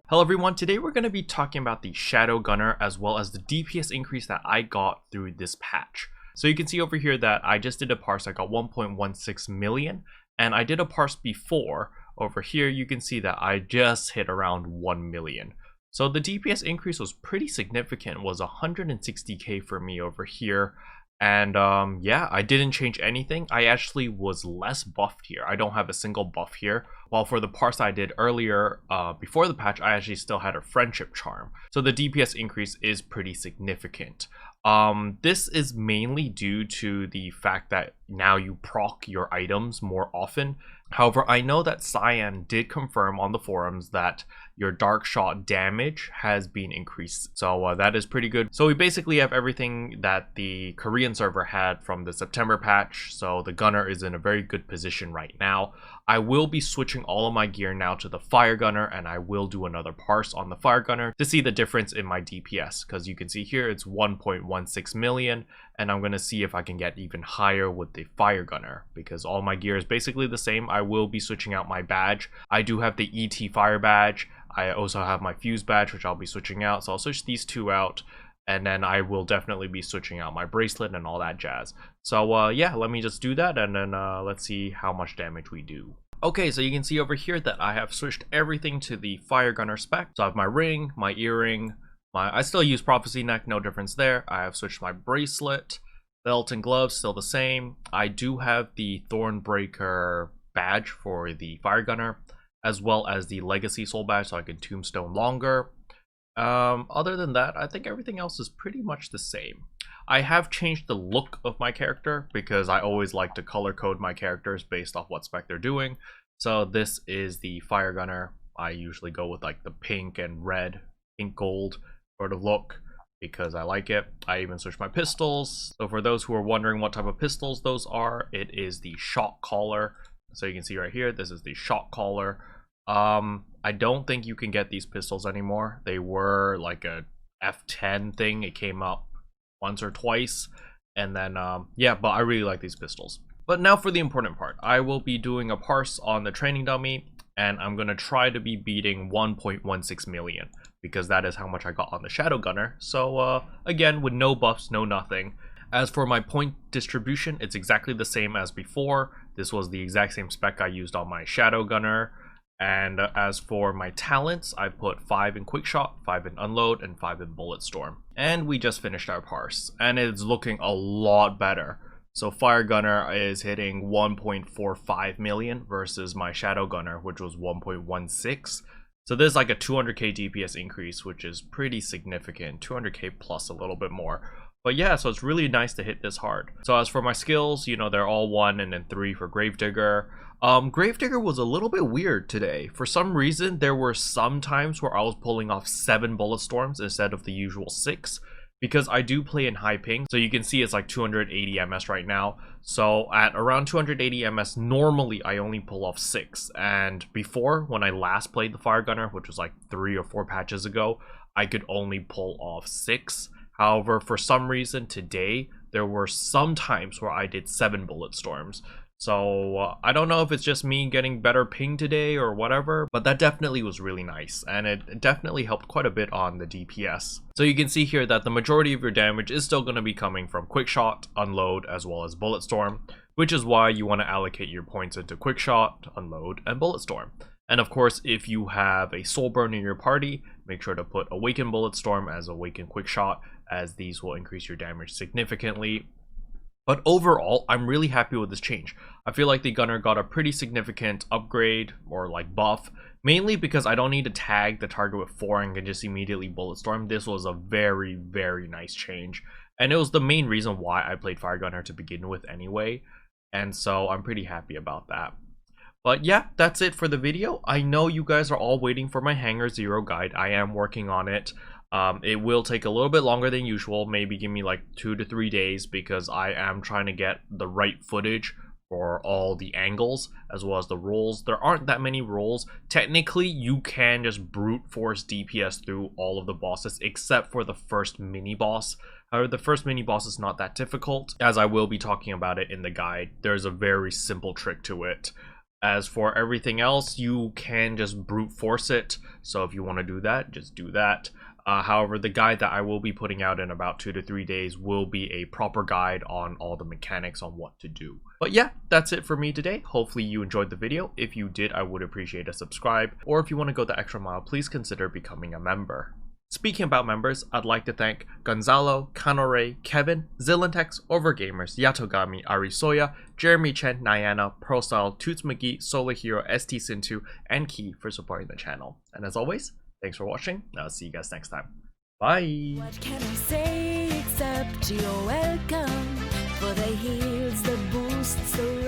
Hello everyone, today we're going to be talking about the Shadow Gunner as well as the DPS increase that I got through this patch. So you can see over here that I just did a parse, I got 1.16 million, and I did a parse before. Over here you can see that I just hit around 1 million. So the DPS increase was pretty significant, it was 160k for me over here. And yeah, I didn't change anything. I actually was less buffed here. I don't have a single buff here. While for the parse I did earlier, before the patch, I actually still had a friendship charm. So the DPS increase is pretty significant. This is mainly due to the fact that now you proc your items more often. However, I know that Cyan did confirm on the forums that your dark shot damage has been increased. So that is pretty good. So we basically have everything that the Korean server had from the September patch. So the gunner is in a very good position right now. I will be switching all of my gear now to the fire gunner, and I will do another parse on the fire gunner to see the difference in my DPS, because you can see here it's 1.16 million, and I'm going to see if I can get even higher with the fire gunner because all my gear is basically the same. I will be switching out my badge. I do have the ET fire badge. I also have my fuse badge, which I'll be switching out, so I'll switch these two out. And then I will definitely be switching out my bracelet and all that jazz. So yeah, let me just do that, and then let's see how much damage we do. Okay, so you can see over here that I have switched everything to the fire gunner spec. So I have my ring, my earring, I still use prophecy neck, no difference there. I have switched my bracelet, belt and gloves, still the same. I do have the Thornbreaker badge for the fire gunner, as well as the legacy soul badge, so I can tombstone longer. Other than that, I think everything else is pretty much the same. I have changed the look of my character because I always like to color code my characters based off what spec they're doing. So this is the fire gunner. I usually go with like the pink and red, pink gold sort of look because I like it. I even switched my pistols. So for those who are wondering what type of pistols those are, it is the shot caller. So you can see right here, this is the shot caller. I don't think you can get these pistols anymore. They were like a F10 thing. It came up once or twice, and then yeah, but I really like these pistols. But now for the important part. I will be doing a parse on the training dummy, and I'm gonna try to be beating 1.16 million because that is how much I got on the Shadow Gunner. So again, with no buffs, no nothing. As for my point distribution, it's exactly the same as before. This was the exact same spec I used on my Shadow Gunner. And as for my talents, I put 5 in quick shot, 5 in unload, and 5 in bullet storm. And we just finished our parse, and it's looking a lot better. So fire gunner is hitting 1.45 million versus my shadow gunner, which was 1.16. So there's like a 200k DPS increase, which is pretty significant, 200k plus a little bit more. But yeah, so it's really nice to hit this hard. So as for my skills, you know, they're all 1 and then 3 for Gravedigger. Gravedigger was a little bit weird today. For some reason, there were some times where I was pulling off 7 bullet storms instead of the usual 6. Because I do play in high ping, so you can see it's like 280 MS right now. So at around 280 MS, normally I only pull off 6. And before, when I last played the Fire Gunner, which was like 3 or 4 patches ago, I could only pull off 6. However, for some reason today, there were some times where I did 7 bullet storms. So I don't know if it's just me getting better ping today or whatever, but that definitely was really nice, and it definitely helped quite a bit on the DPS. So you can see here that the majority of your damage is still going to be coming from quick shot, unload, as well as bullet storm, which is why you want to allocate your points into quick shot, unload, and bullet storm. And of course, if you have a soul burn in your party, make sure to put awaken bullet storm as awaken quick shot, as these will increase your damage significantly. But overall, I'm really happy with this change. I feel like the gunner got a pretty significant upgrade or like buff, mainly because I don't need to tag the target with 4 and can just immediately bullet storm. This was a very, very nice change. And it was the main reason why I played Fire Gunner to begin with anyway. And so I'm pretty happy about that. But yeah, that's it for the video. I know you guys are all waiting for my Hangar Zero guide. I am working on it. It will take a little bit longer than usual, maybe give me like 2 to 3 days, because I am trying to get the right footage for all the angles as well as the rolls. There aren't that many rolls. Technically, you can just brute force DPS through all of the bosses except for the first mini boss, However, the first mini boss is not that difficult, as I will be talking about it in the guide. There's a very simple trick to it. As for everything else, you can just brute force it, so if you want to do that, just do that. However, the guide that I will be putting out in about 2 to 3 days will be a proper guide on all the mechanics on what to do. But yeah, that's it for me today. Hopefully you enjoyed the video. If you did, I would appreciate a subscribe, or if you want to go the extra mile, please consider becoming a member. Speaking about members, I'd like to thank Gonzalo, Kanore, Kevin, Zillantex, Overgamers, Yatogami, Arisoya, Jeremy Chen, Nyana, ProStyle, Toots McGee, Solar Hero, ST Sintu, and Key for supporting the channel. And as always, thanks for watching, and I'll see you guys next time. Bye! What can I say except you're welcome? For the heals, the boosts, the